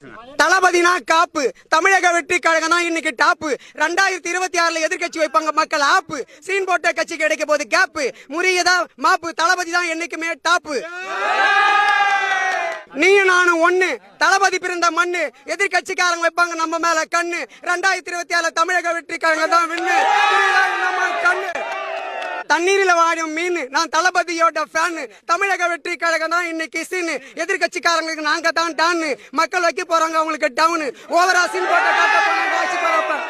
தளபதினா காப்பு, தமிழக வெற்றி கழகம் தான் இன்னைக்கு டாப்பு. 2026 எதிர்கட்சி வைப்பாங்க மக்கள் ஆப்பு. சீன் போட்ட கட்சிக்கு கிடைக்க போது கேப்பு, முறியதா மாப்பு. தளபதி தான் என்னைக்குமே டாப்பு. நீயும் நானும் ஒண்ணு, தளபதி பிறந்த மண்ணு. எதிர்கட்சிக்காரங்க வைப்பாங்க நம்ம மேல கண்ணு. 2026 தமிழக வெற்றி கழகம் தான் விண்ணு. நம்ம கண்ணு தண்ணீரில வாடும் மீன். நான் தளபதியோட ஃபேன். தமிழக வெற்றி கழகம் தான் இன்னைக்கு சீனு. எதிர்கட்சிக்காரங்களுக்கு நாங்க தான் டான்னு. மக்கள் வைக்க போறாங்க அவங்களுக்கு டவுனு. ஓவரா சீன் போட்ட காட்ட போனாங்க ஆட்சி பரப்ப.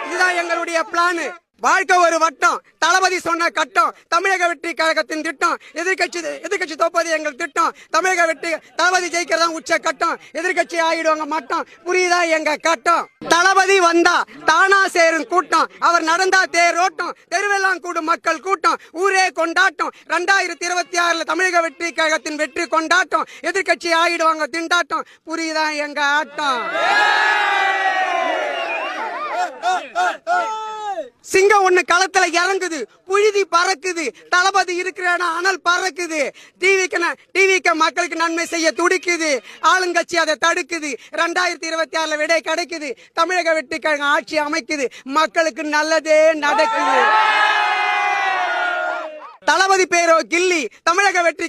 இதுதான் எங்களுடைய பிளான். வாழ்க்கை ஒரு வட்டம், தளபதி சொன்ன கட்டம். தமிழக வெற்றி கழகத்தின் திட்டம். எதிர்கட்சி தோப்பது எங்கள் திட்டம். தமிழக வெற்றி தளபதி ஜெயிக்கிறதா உச்ச கட்டம். எதிர்கட்சி ஆயிடுவாங்க மட்டம். புரியுதா எங்க கட்டம். தளபதி வந்தா தானா சேரும் கூட்டம். அவர் நடந்தா தேரோட்டம். தெருவெல்லாம் கூடும் மக்கள் கூட்டம். ஊரே கொண்டாட்டம். 2026 தமிழக வெற்றி கழகத்தின் வெற்றி கொண்டாட்டம். எதிர்கட்சி ஆயிடுவாங்க திண்டாட்டம். புரியுதா எங்க ஆட்டம். சிங்கம் ஒண்ணு களத்துல இறங்குது, புழுதி பறக்குது. தளபதி இருக்கிறனா அனல் பறக்குது. டிவிக்கு மக்களுக்கு நன்மை செய்ய துடிக்குது. ஆளுங்கட்சி அதை தடுக்குது. 2026 விடை கிடைக்குது. தமிழக வெற்றி கழகம் ஆட்சி அமைக்குது. மக்களுக்கு நல்லதே நடக்குது. தளபதி பேரோ கில்லி. தமிழக வெற்றி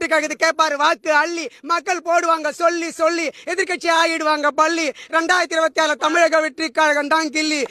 கழகத்தை கேட்பாரு வாக்கு அள்ளி. மக்கள் போடுவாங்க சொல்லி சொல்லி. எதிர்கட்சி ஆயிடுவாங்க பள்ளி. 2026 தமிழக வெற்றி கழகம் தான் கில்லி.